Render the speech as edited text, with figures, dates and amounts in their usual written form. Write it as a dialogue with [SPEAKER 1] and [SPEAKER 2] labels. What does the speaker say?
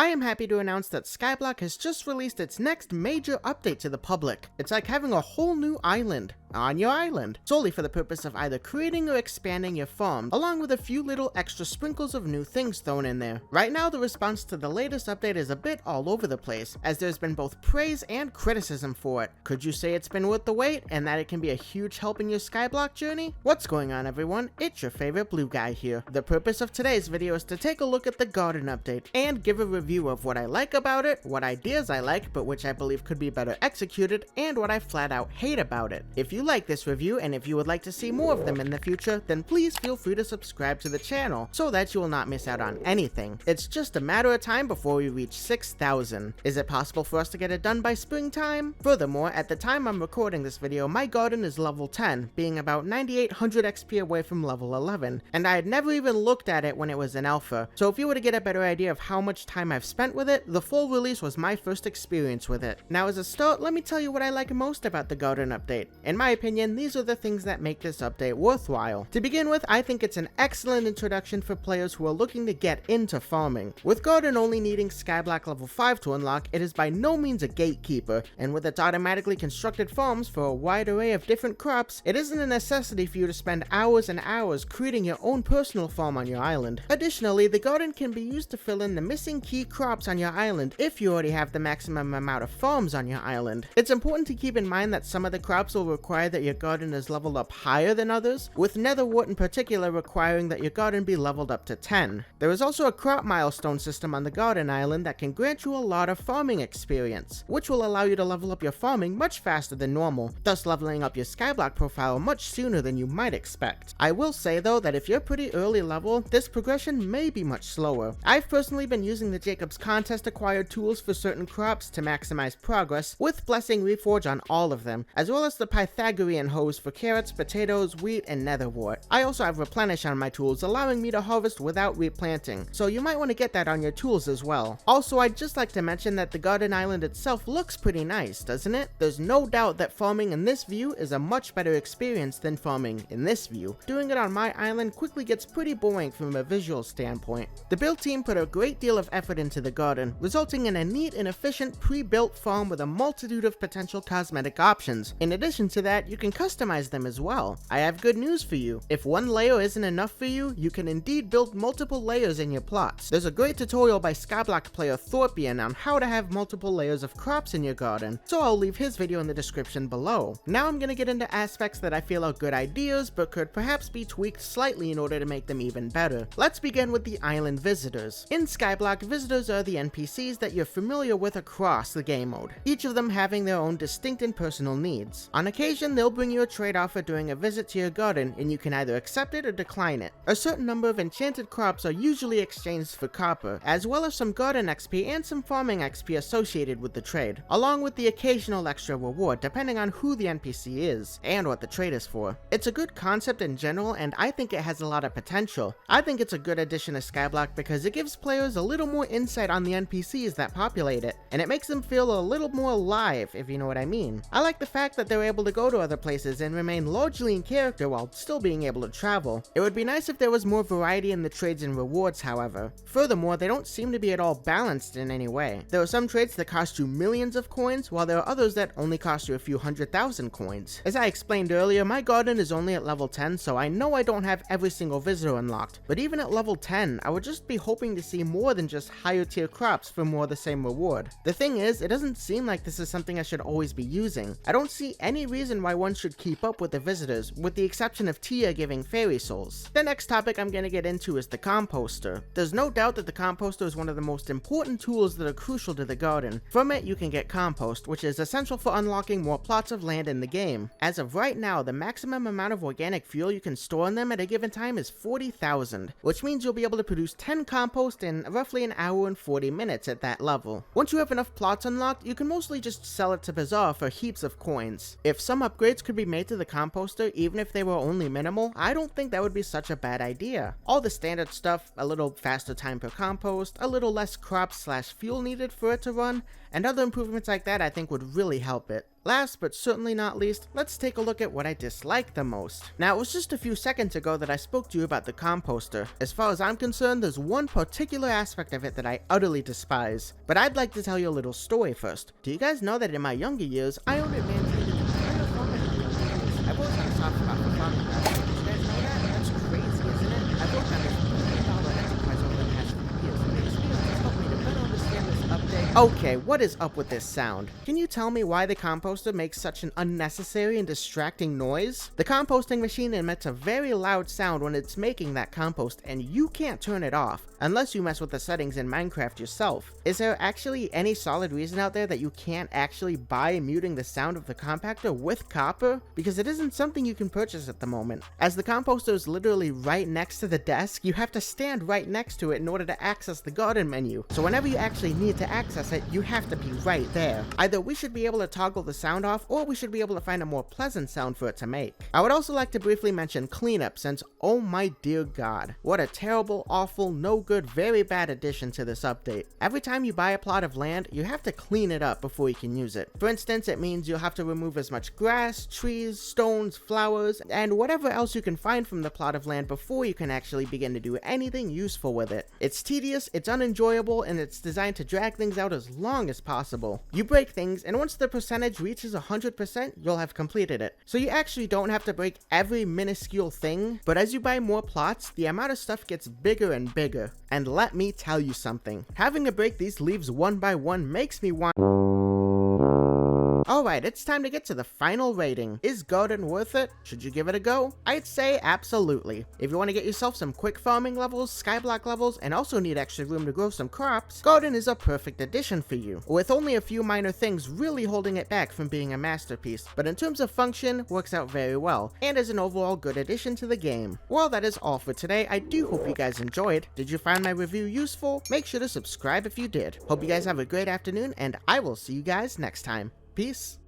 [SPEAKER 1] I am happy to announce that Skyblock has just released its next major update to the public. It's like having a whole new island on your island, solely for the purpose of either creating or expanding your farm, along with a few little extra sprinkles of new things thrown in there. Right now, the response to the latest update is a bit all over the place, as there's been both praise and criticism for it. Could you say it's been worth the wait, and that it can be a huge help in your Skyblock journey? What's going on, everyone? It's your favorite blue guy here. The purpose of today's video is to take a look at the garden update, and give a review of what I like about it, what ideas I like, but which I believe could be better executed, and what I flat out hate about it. If you like this review, and if you would like to see more of them in the future, then please feel free to subscribe to the channel, so that you will not miss out on anything. It's just a matter of time before we reach 6,000. Is it possible for us to get it done by springtime? Furthermore, at the time I'm recording this video, my garden is level 10, being about 9800 XP away from level 11, and I had never even looked at it when it was in alpha, so if you were to get a better idea of how much time I've spent with it, the full release was my first experience with it. Now as a start, let me tell you what I like most about the garden update. In my opinion, these are the things that make this update worthwhile. To begin with, I think it's an excellent introduction for players who are looking to get into farming. With garden only needing Skyblock level 5 to unlock, it is by no means a gatekeeper, and with its automatically constructed farms for a wide array of different crops, it isn't a necessity for you to spend hours and hours creating your own personal farm on your island. Additionally, the garden can be used to fill in the missing key crops on your island if you already have the maximum amount of farms on your island. It's important to keep in mind that some of the crops will require that your garden is leveled up higher than others, with netherwort in particular requiring that your garden be leveled up to 10. There is also a crop milestone system on the garden island that can grant you a lot of farming experience, which will allow you to level up your farming much faster than normal, thus leveling up your Skyblock profile much sooner than you might expect. I will say though that if you're pretty early level, this progression may be much slower. I've personally been using the Jacob's Contest acquired tools for certain crops to maximize progress, with Blessing Reforge on all of them, as well as the Pythagorean hose for carrots, potatoes, wheat, and netherwort. I also have Replenish on my tools, allowing me to harvest without replanting, so you might want to get that on your tools as well. Also, I'd just like to mention that the garden island itself looks pretty nice, doesn't it? There's no doubt that farming in this view is a much better experience than farming in this view. Doing it on my island quickly gets pretty boring from a visual standpoint. The build team put a great deal of effort into the garden, resulting in a neat and efficient pre-built farm with a multitude of potential cosmetic options. In addition to that, you can customize them as well. I have good news for you. If one layer isn't enough for you, you can indeed build multiple layers in your plots. There's a great tutorial by Skyblock player Thorpian on how to have multiple layers of crops in your garden, so I'll leave his video in the description below. Now I'm gonna get into aspects that I feel are good ideas, but could perhaps be tweaked slightly in order to make them even better. Let's begin with the island visitors. In Skyblock, visitors are the NPCs that you're familiar with across the game mode, each of them having their own distinct and personal needs. On occasion, they'll bring you a trade offer during a visit to your garden, and you can either accept it or decline it. A certain number of enchanted crops are usually exchanged for copper, as well as some garden XP and some farming XP associated with the trade, along with the occasional extra reward depending on who the NPC is and what the trade is for. It's a good concept in general, and I think it has a lot of potential. I think it's a good addition to Skyblock because it gives players a little more insight on the NPCs that populate it, and it makes them feel a little more alive, if you know what I mean. I like the fact that they're able to go to other places and remain largely in character while still being able to travel. It would be nice if there was more variety in the trades and rewards, however. Furthermore, they don't seem to be at all balanced in any way. There are some trades that cost you millions of coins, while there are others that only cost you a few 100,000 coins. As I explained earlier, my garden is only at level 10, so I know I don't have every single visitor unlocked, but even at level 10, I would just be hoping to see more than just higher tier crops for more of the same reward. The thing is, it doesn't seem like this is something I should always be using. I don't see any reason why one should keep up with the visitors, with the exception of Tia giving fairy souls. The next topic I'm going to get into is the Composter. There's no doubt that the Composter is one of the most important tools that are crucial to the garden. From it, you can get compost, which is essential for unlocking more plots of land in the game. As of right now, the maximum amount of organic fuel you can store in them at a given time is 40,000, which means you'll be able to produce 10 compost in roughly an hour and 40 minutes at that level. Once you have enough plots unlocked, you can mostly just sell it to Bazaar for heaps of coins. If some upgrades could be made to the Composter, even if they were only minimal, I don't think that would be such a bad idea. All the standard stuff, a little faster time per compost, a little less crops/fuel needed for it to run, and other improvements like that I think would really help it. Last but certainly not least, let's take a look at what I dislike the most. Now, it was just a few seconds ago that I spoke to you about the Composter. As far as I'm concerned, there's one particular aspect of it that I utterly despise. But I'd like to tell you a little story first. Do you guys know that in my younger years, I owned and maintained an entire farm in the years? I've always had a soft spot for farming. Did you guys know that? That's crazy, isn't it? I've worked on this $1 million enterprise over the past few years, and the experience has helped me to better understand this update. Okay, what is up with this sound? Can you tell me why the Composter makes such an unnecessary and distracting noise? The composting machine emits a very loud sound when it's making that compost, and you can't turn it off unless you mess with the settings in Minecraft yourself. Is there actually any solid reason out there that you can't actually buy muting the sound of the compactor with copper? Because it isn't something you can purchase at the moment. As the composter is literally right next to the desk, you have to stand right next to it in order to access the garden menu. So whenever you actually need to access it, you have to be right there. Either we should be able to toggle the sound off, or we should be able to find a more pleasant sound for it to make. I would also like to briefly mention cleanup, since oh my dear god, what a terrible, awful, no good, very bad addition to this update. Every time you buy a plot of land, you have to clean it up before you can use it. For instance, it means you'll have to remove as much grass, trees, stones, flowers, and whatever else you can find from the plot of land before you can actually begin to do anything useful with it. It's tedious, it's unenjoyable, and it's designed to drag things out as long as possible. You break things, and once the percentage reaches 100%, you'll have completed it. So you actually don't have to break every minuscule thing, but as you buy more plots, the amount of stuff gets bigger and bigger. And let me tell you something, having to break these leaves one by one makes me want... Alright, it's time to get to the final rating. Is garden worth it? Should you give it a go? I'd say absolutely. If you want to get yourself some quick farming levels, skyblock levels, and also need extra room to grow some crops, garden is a perfect addition for you, with only a few minor things really holding it back from being a masterpiece, but in terms of function, works out very well, and is an overall good addition to the game. Well, that is all for today. I do hope you guys enjoyed. Did you find my review useful? Make sure to subscribe if you did. Hope you guys have a great afternoon, and I will see you guys next time. Peace.